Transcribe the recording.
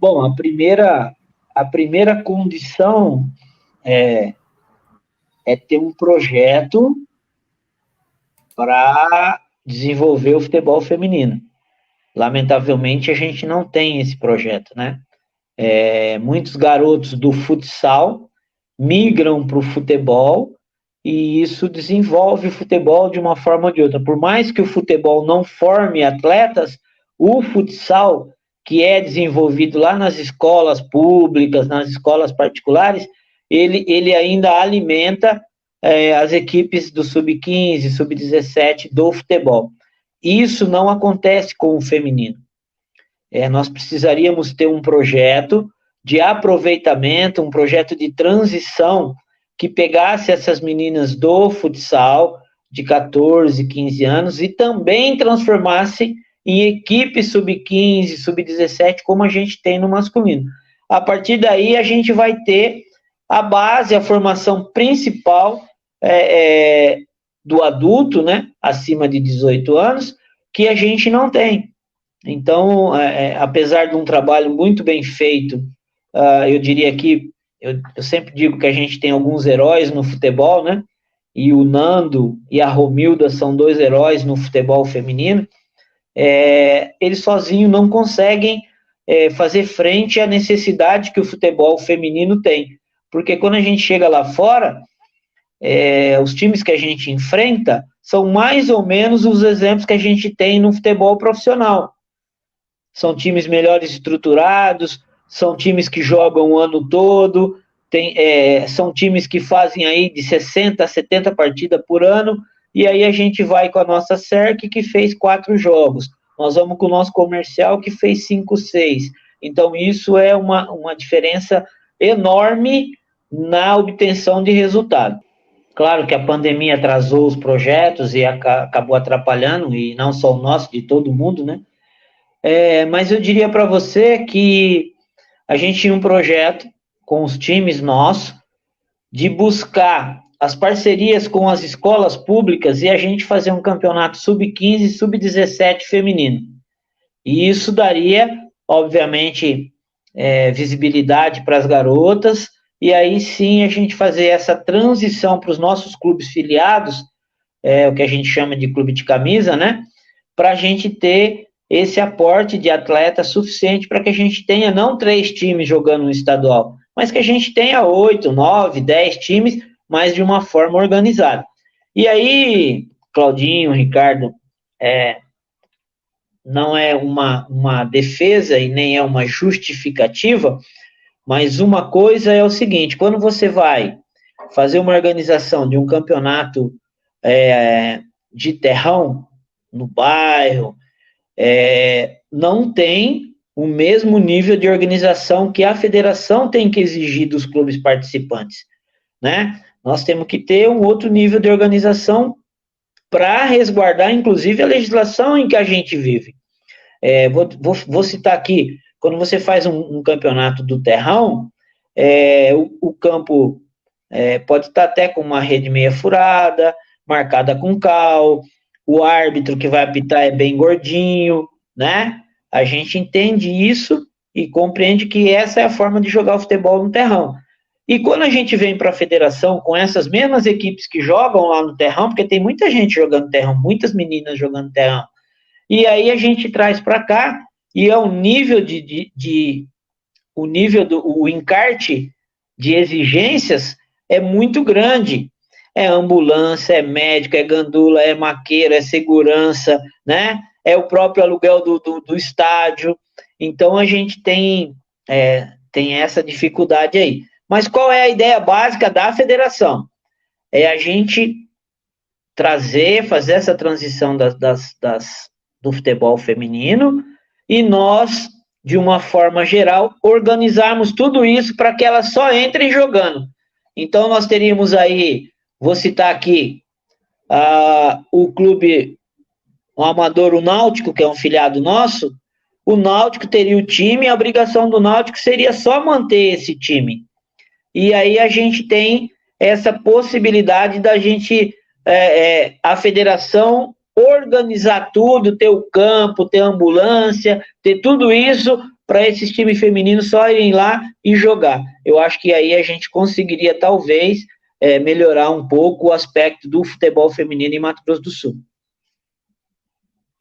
Bom, a primeira condição é ter um projeto para desenvolver o futebol feminino. Lamentavelmente, a gente não tem esse projeto, né? Muitos garotos do futsal migram para o futebol e isso desenvolve o futebol de uma forma ou de outra. Por mais que o futebol não forme atletas, o futsal, que é desenvolvido lá nas escolas públicas, nas escolas particulares, ele ainda alimenta as equipes do sub-15, sub-17 do futebol. Isso não acontece com o feminino. Nós precisaríamos ter um projeto de aproveitamento, um projeto de transição que pegasse essas meninas do futsal de 14, 15 anos e também transformasse em equipe sub-15, sub-17, como a gente tem no masculino. A partir daí, a gente vai ter a base, a formação principal do adulto, né, acima de 18 anos, que a gente não tem. Então, apesar de um trabalho muito bem feito, eu diria que, eu sempre digo que a gente tem alguns heróis no futebol, né? E o Nando e a Romilda são 2 heróis no futebol feminino. Eles sozinhos não conseguem fazer frente à necessidade que o futebol feminino tem. Porque quando a gente chega lá fora, os times que a gente enfrenta são mais ou menos os exemplos que a gente tem no futebol profissional. São times melhores estruturados, são times que jogam o ano todo, são times que fazem aí de 60 a 70 partidas por ano, e aí a gente vai com a nossa SERC, que fez 4 jogos. Nós vamos com o nosso comercial, que fez 5, 6. Então, isso é uma diferença enorme na obtenção de resultado. Claro que a pandemia atrasou os projetos e acabou atrapalhando, e não só o nosso, de todo mundo, né? Mas eu diria para você que a gente tinha um projeto com os times nossos de buscar as parcerias com as escolas públicas e a gente fazer um campeonato sub-15, sub-17 feminino. E isso daria, obviamente, visibilidade para as garotas, e aí sim a gente fazer essa transição para os nossos clubes filiados, o que a gente chama de clube de camisa, né? Para a gente ter esse aporte de atleta suficiente para que a gente tenha não 3 times jogando no estadual, mas que a gente tenha 8, 9, 10 times, mas de uma forma organizada. E aí, Claudinho, Ricardo, não é uma defesa e nem é uma justificativa, mas uma coisa é o seguinte: quando você vai fazer uma organização de um campeonato de terrão no bairro, não tem o mesmo nível de organização que a federação tem que exigir dos clubes participantes, né? Nós temos que ter um outro nível de organização para resguardar, inclusive, a legislação em que a gente vive. Vou citar aqui, quando você faz um campeonato do terrão, o campo pode estar até com uma rede meia furada, marcada com cal, o árbitro que vai apitar é bem gordinho, né? A gente entende isso e compreende que essa é a forma de jogar o futebol no terrão. E quando a gente vem para a federação com essas mesmas equipes que jogam lá no terrão, porque tem muita gente jogando terrão, muitas meninas jogando terrão, e aí a gente traz para cá, e é o nível o encarte de exigências é muito grande. É ambulância, é médico, é gandula, é maqueiro, é segurança, né? É o próprio aluguel do estádio. Então, a gente tem essa dificuldade aí. Mas qual é a ideia básica da federação? É a gente fazer essa transição do futebol feminino e nós, de uma forma geral, organizarmos tudo isso para que elas só entrem jogando. Então, nós teríamos aí, vou citar aqui, o clube, o amador, o Náutico, que é um filiado nosso. O Náutico teria o time, a obrigação do Náutico seria só manter esse time. E aí a gente tem essa possibilidade da gente, a federação organizar tudo, ter o campo, ter ambulância, ter tudo isso para esses times femininos só irem lá e jogar. Eu acho que aí a gente conseguiria, talvez, melhorar um pouco o aspecto do futebol feminino em Mato Grosso do Sul.